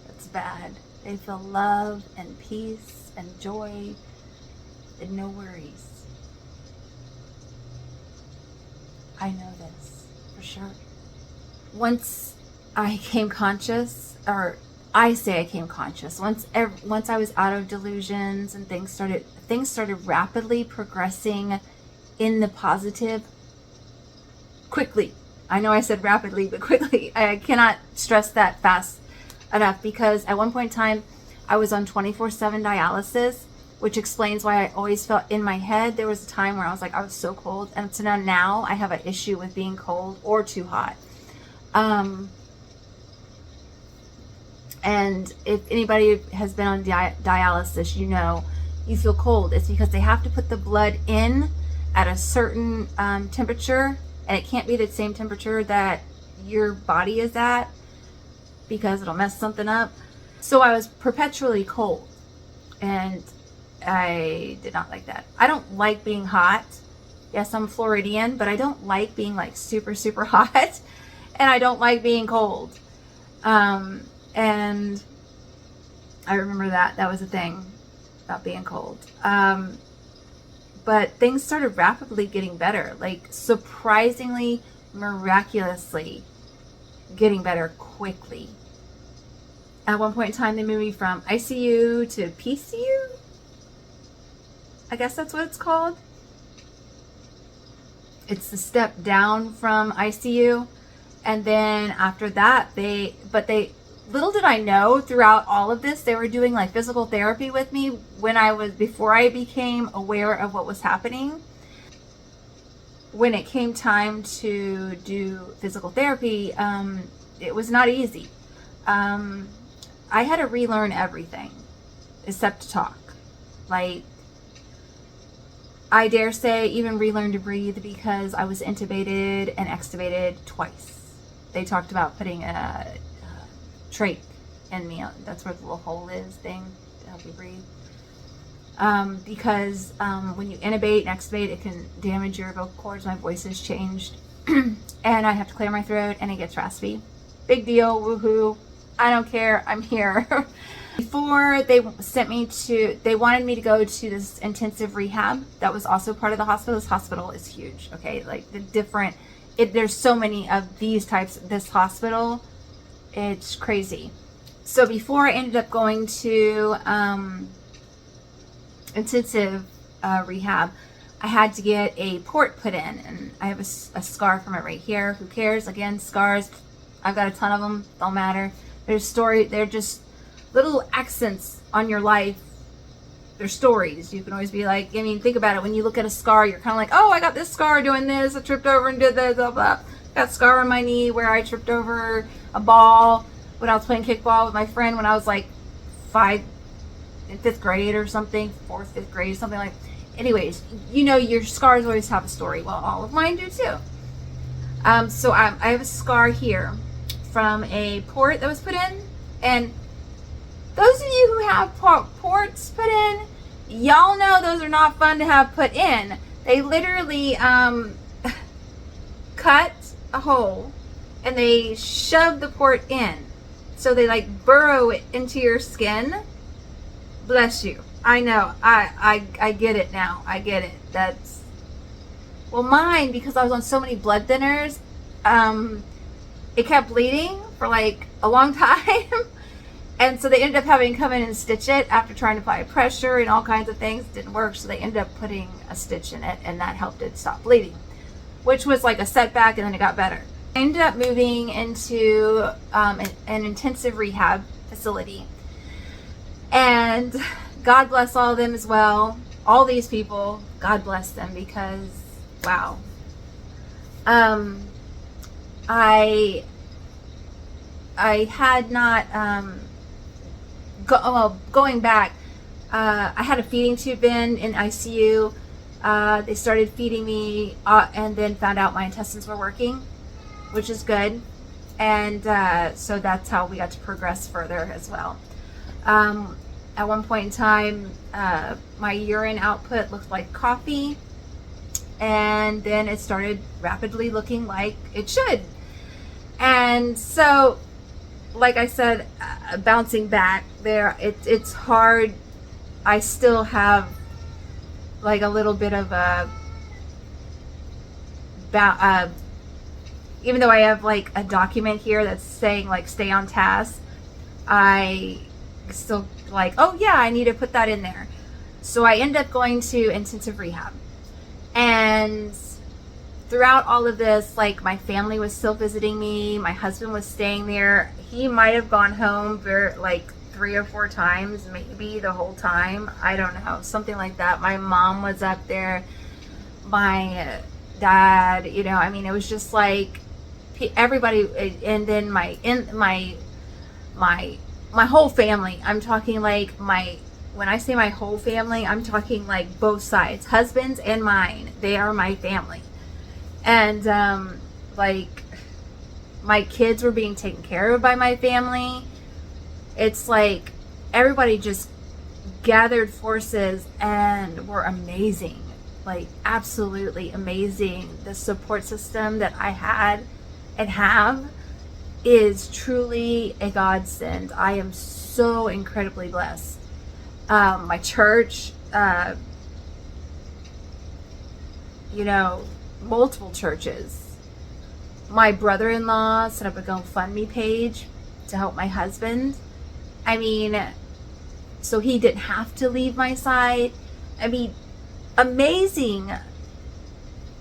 that's bad. They feel love and peace and joy and no worries. I know this for sure. Once I came conscious, or I say I came conscious, once I was out of delusions and things started rapidly progressing in the positive quickly. I know I said rapidly, but quickly. I cannot stress that fast enough, because at one point in time I was on 24/7 dialysis, which explains why I always felt in my head. There was a time where I was so cold, and so now I have an issue with being cold or too hot. And if anybody has been on dialysis, you know, you feel cold. It's because they have to put the blood in at a certain temperature, and it can't be the same temperature that your body is at, because it'll mess something up. So I was perpetually cold, and I did not like that. I don't like being hot. Yes, I'm Floridian, but I don't like being like super, super hot, and I don't like being cold. And I remember that was a thing about being cold. But things started rapidly getting better, like surprisingly, miraculously getting better quickly. At one point in time, they moved me from ICU to PCU. I guess that's what it's called. It's the step down from ICU. And then after that, little did I know, throughout all of this, they were doing like physical therapy with me before I became aware of what was happening. When it came time to do physical therapy, it was not easy. I had to relearn everything except to talk. Like, I dare say even relearn to breathe, because I was intubated and extubated twice. They talked about putting a trach in me. That's where the little hole is thing to help you breathe. Because when you intubate and extubate, it can damage your vocal cords. My voice has changed. And I have to clear my throat, and it gets raspy. Big deal, woohoo. I don't care, I'm here. Before they wanted me to go to this intensive rehab that was also part of the hospital. This hospital is huge, okay? Like there's so many of these types, this hospital, it's crazy. So before I ended up going to intensive rehab, I had to get a port put in, and I have a scar from it right here. Who cares? Again, scars, I've got a ton of them, don't matter. They're just little accents on your life. They're stories. You can always be like, I mean, think about it. When you look at a scar, you're kind of like, oh, I got this scar doing this. I tripped over and did this, blah, blah. Got a scar on my knee where I tripped over a ball when I was playing kickball with my friend when I was like 5th grade or something, 4th, 5th grade, something like. Anyways, you know, your scars always have a story. Well, all of mine do too. So I have a scar here from a port that was put in, and those of you who have ports put in, y'all know those are not fun to have put in. They literally cut a hole and they shove the port in. So they like burrow it into your skin. Bless you. I know. I get it now. I get it. That's, well, mine, because I was on so many blood thinners, it kept bleeding for like a long time. And so they ended up having to come in and stitch it after trying to apply pressure and all kinds of things. It didn't work. So they ended up putting a stitch in it, and that helped it stop bleeding, which was like a setback, and then it got better. I ended up moving into an intensive rehab facility. And God bless all of them as well. All these people, God bless them, because wow. I had not going back. I had a feeding tube in ICU. They started feeding me, and then found out my intestines were working, which is good. And so that's how we got to progress further as well. At one point in time, my urine output looked like coffee, and then it started rapidly looking like it should. And so, like I said, bouncing back there, it's hard. I still have like a little bit of a even though I have like a document here that's saying like stay on task, I still like, oh yeah, I need to put that in there. So I end up going to intensive rehab, and throughout all of this, like, my family was still visiting me. My husband was staying there. He might have gone home for like 3 or 4 times, maybe the whole time. I don't know, something like that. My mom was up there, my dad, you know, I mean, it was just like everybody. And then my whole family. I'm talking like when I say my whole family, I'm talking like both sides, husbands and mine. They are my family. And like, my kids were being taken care of by my family. It's like everybody just gathered forces and were amazing, like absolutely amazing. The support system that I had and have is truly a godsend. I am so incredibly blessed. My church, you know, multiple churches. My brother-in-law set up a GoFundMe page to help my husband. I mean, so he didn't have to leave my side. I mean, amazing,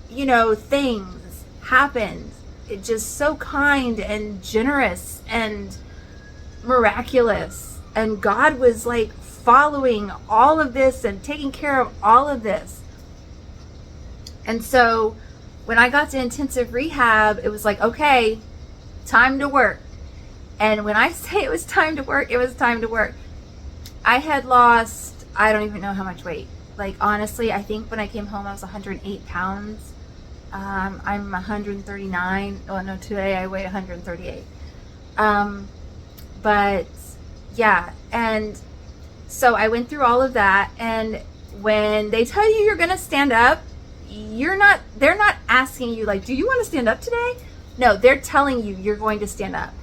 you know, things happened. It just so kind and generous and miraculous. And God was like following all of this and taking care of all of this. And so when I got to intensive rehab, it was like, okay, time to work. And when I say it was time to work, it was time to work. I had lost, I don't even know how much weight. Like, honestly, I think when I came home, I was 108 pounds. I'm 139. Oh, no, today I weigh 138. But yeah, and so I went through all of that. And when they tell you you're going to stand up, they're not asking you like, do you want to stand up today? No, they're telling you you're going to stand up.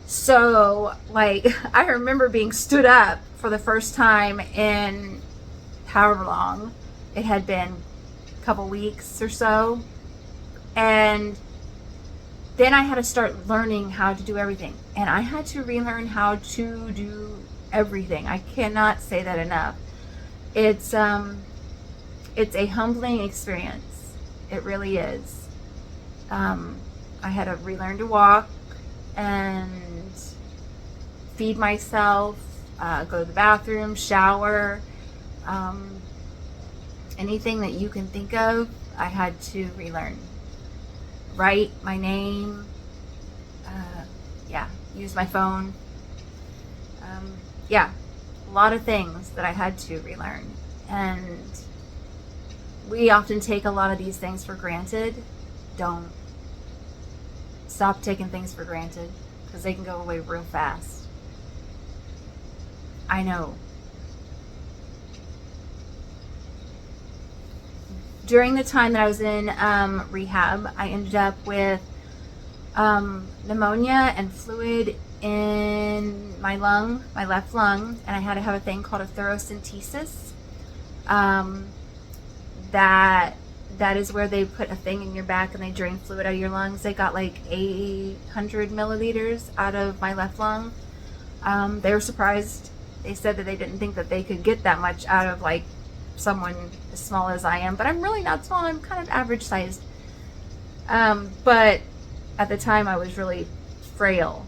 So like, I remember being stood up for the first time in however long it had been, a couple weeks or so. And then I had to start learning how to do everything. And I had to relearn how to do everything. I cannot say that enough. It's a humbling experience. It really is. I had to relearn to walk and feed myself, go to the bathroom, shower, anything that you can think of, I had to relearn. Write my name, use my phone. A lot of things that I had to relearn. And we often take a lot of these things for granted. Don't. Stop taking things for granted, because they can go away real fast. I know. During the time that I was in rehab, I ended up with pneumonia and fluid in my lung, my left lung, and I had to have a thing called a thoracentesis. That is where they put a thing in your back and they drain fluid out of your lungs. They got like 800 milliliters out of my left lung. They were surprised. They said that they didn't think that they could get that much out of like someone as small as I am, but I'm really not small. I'm kind of average sized. But at the time I was really frail.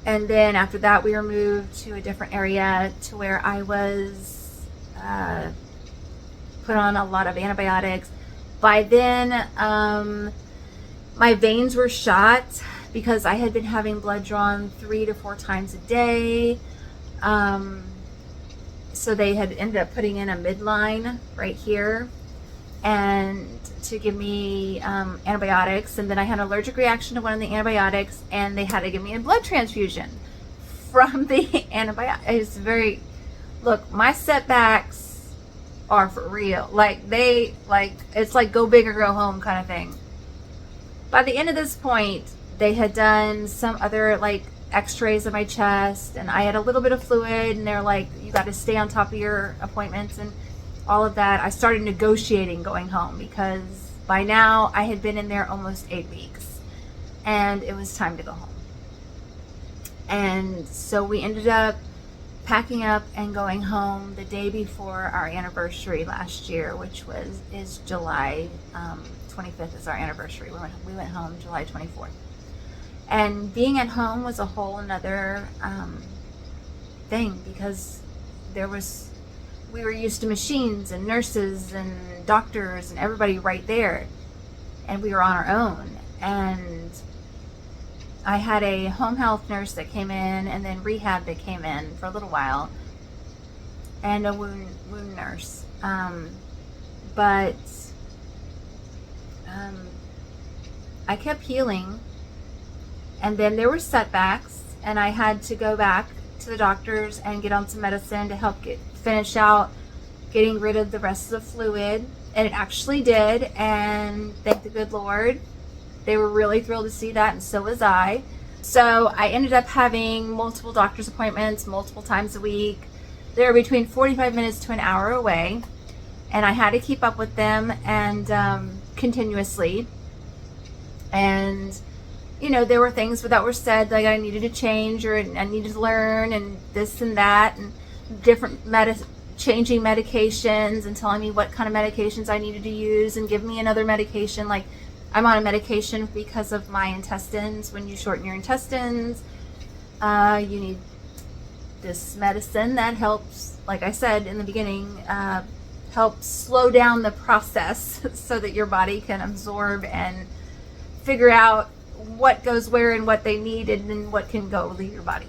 And then after that, we were moved to a different area to where I was put on a lot of antibiotics. By then, my veins were shot because I had been having blood drawn 3 to 4 times a day. So they had ended up putting in a midline right here and to give me antibiotics, and then I had an allergic reaction to one of the antibiotics and they had to give me a blood transfusion from the antibiotic. It's very, look, my setbacks are for real. It's like go big or go home kind of thing. By the end of this point, they had done some other like x-rays of my chest and I had a little bit of fluid, and they're like, you got to stay on top of your appointments and all of that. I started negotiating going home because by now I had been in there almost 8 weeks and it was time to go home. And so we ended up packing up and going home the day before our anniversary last year, which is July 25th is our anniversary. We went home July 24th. And being at home was a whole another thing because we were used to machines and nurses and doctors and everybody right there, and we were on our own. And I had a home health nurse that came in, and then rehab that came in for a little while, and a wound nurse. But I kept healing, and then there were setbacks, and I had to go back to the doctors and get on some medicine to help finish out getting rid of the rest of the fluid, and it actually did, and thank the good Lord. They were really thrilled to see that, and so was I. So I ended up having multiple doctor's appointments multiple times a week. They were between 45 minutes to an hour away, and I had to keep up with them and continuously. And there were things that were said like I needed to change or I needed to learn and this and that, and different changing medications and telling me what kind of medications I needed to use and give me another medication. Like I'm on a medication because of my intestines. When you shorten your intestines, you need this medicine that helps, like I said in the beginning, helps slow down the process so that your body can absorb and figure out what goes where and what they need and then what can go leave your body.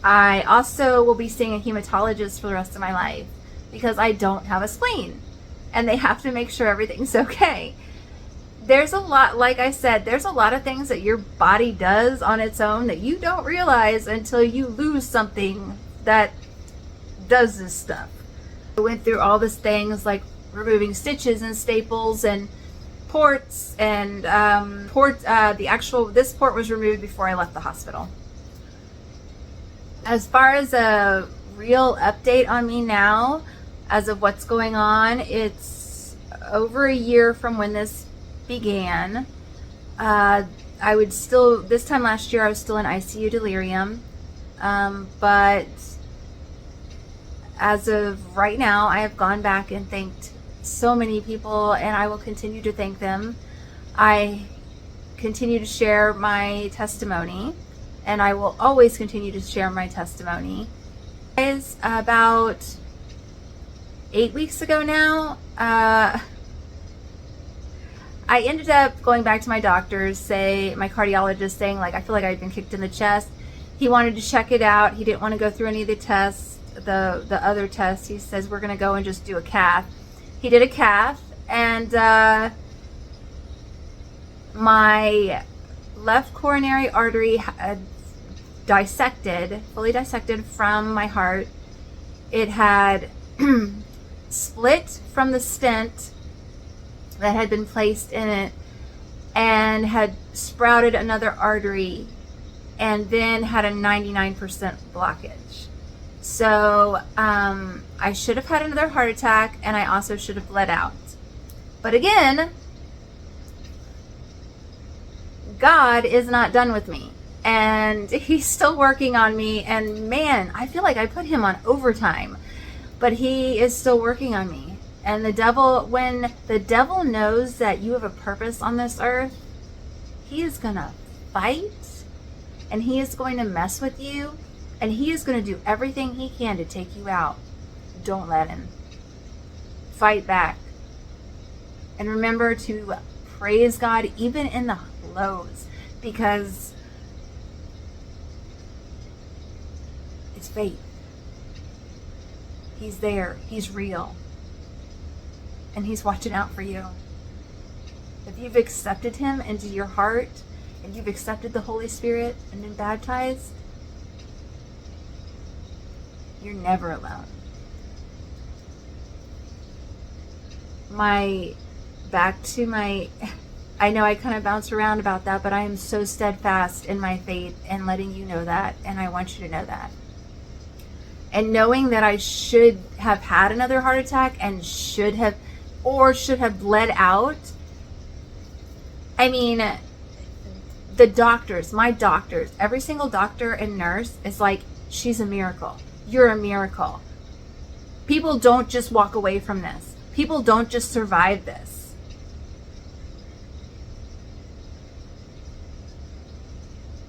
I also will be seeing a hematologist for the rest of my life because I don't have a spleen and they have to make sure everything's okay. There's a lot, like I said, there's a lot of things that your body does on its own that you don't realize until you lose something that does this stuff. I went through all these things like removing stitches and staples and ports, and this port was removed before I left the hospital. As far as a real update on me now, as of what's going on, it's over a year from when this began. This time last year I was still in ICU delirium, but as of right now I have gone back and thanked so many people, and I will continue to thank them. I continue to share my testimony, and I will always continue to share my testimony. About 8 weeks ago now, I ended up going back to my doctors, my cardiologist, saying like I feel like I've been kicked in the chest. He wanted to check it out. He didn't want to go through any of the tests, the other tests. He says we're going to go and just do a cath. He did a cath, and my left coronary artery had fully dissected from my heart. It had split from the stent that had been placed in it and had sprouted another artery and then had a 99% blockage. So I should have had another heart attack, and I also should have bled out. But again, God is not done with me, and he's still working on me. And man, I feel like I put him on overtime, but he is still working on me. And the devil, when the devil knows that you have a purpose on this earth, he is gonna fight, and he is going to mess with you, and he is going to do everything he can to take you out. Don't let him. Fight back. And remember to praise God even in the lows, because it's faith. He's there. He's real. And he's watching out for you. If you've accepted him into your heart, and you've accepted the Holy Spirit and been baptized, you're never alone. I know I kind of bounce around about that, but I am so steadfast in my faith and letting you know that, and I want you to know that. And knowing that I should have had another heart attack and should have bled out. I mean, the doctors, my doctors, every single doctor and nurse is like, she's a miracle. You're a miracle. People don't just walk away from this. People don't just survive this.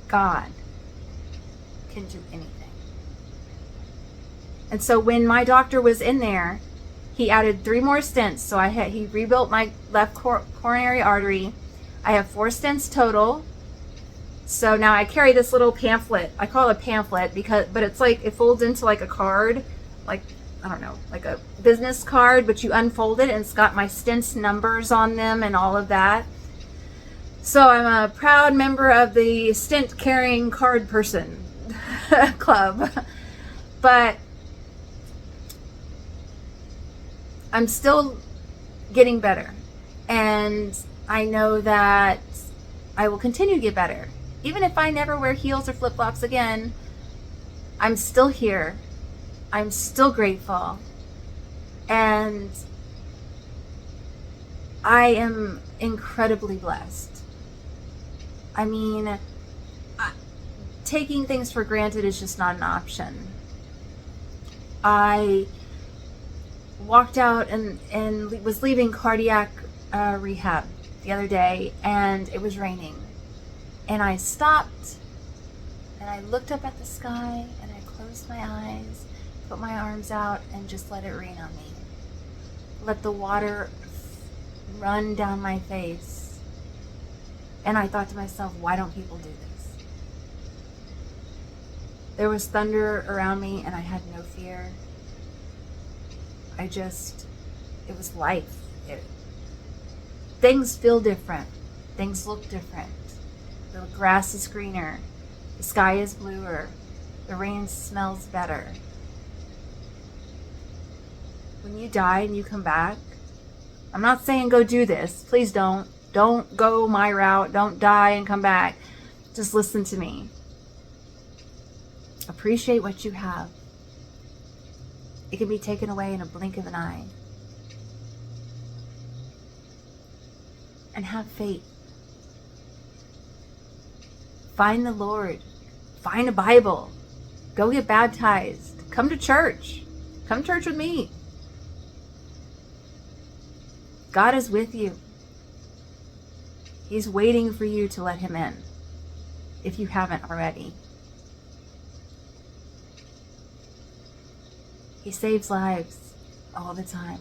God can do anything. And so when my doctor was in there, he added 3 more stents. So he rebuilt my left coronary artery. I have 4 stents total. So now I carry this little pamphlet. I call it a pamphlet but it's like, it folds into like a card, like, I don't know, like a business card, but you unfold it and it's got my stents numbers on them and all of that. So I'm a proud member of the stent carrying card person club. But I'm still getting better. And I know that I will continue to get better. Even if I never wear heels or flip-flops again, I'm still here. I'm still grateful. And I am incredibly blessed. I mean, taking things for granted is just not an option. I walked out and was leaving cardiac rehab the other day, and it was raining. And I stopped, and I looked up at the sky, and I closed my eyes, put my arms out, and just let it rain on me. Let the water run down my face. And I thought to myself, why don't people do this? There was thunder around me, and I had no fear. It was life. Things feel different. Things look different. The grass is greener. The sky is bluer. The rain smells better. When you die and you come back, I'm not saying go do this. Please don't. Don't go my route. Don't die and come back. Just listen to me. Appreciate what you have. It can be taken away in a blink of an eye. And have faith. Find the Lord. Find a Bible. Go get baptized. Come to church. Come to church with me. God is with you. He's waiting for you to let him in, if you haven't already. He saves lives all the time.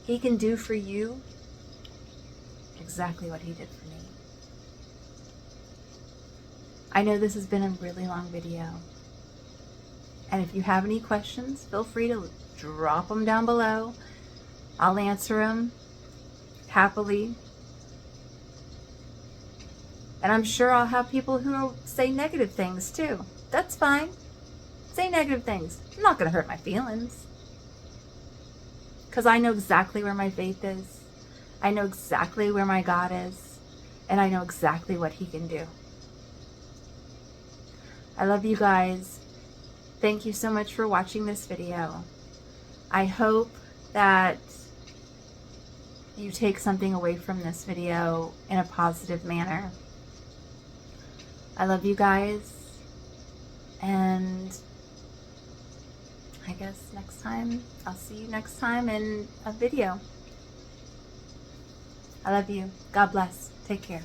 He can do for you exactly what he did for me. I know this has been a really long video. And if you have any questions, feel free to drop them down below. I'll answer them happily. And I'm sure I'll have people who will say negative things too. That's fine. Say negative things. I'm not going to hurt my feelings. Because I know exactly where my faith is. I know exactly where my God is, and I know exactly what He can do. I love you guys. Thank you so much for watching this video. I hope that you take something away from this video in a positive manner. I love you guys, and I guess next time, I'll see you next time in a video. I love you. God bless. Take care.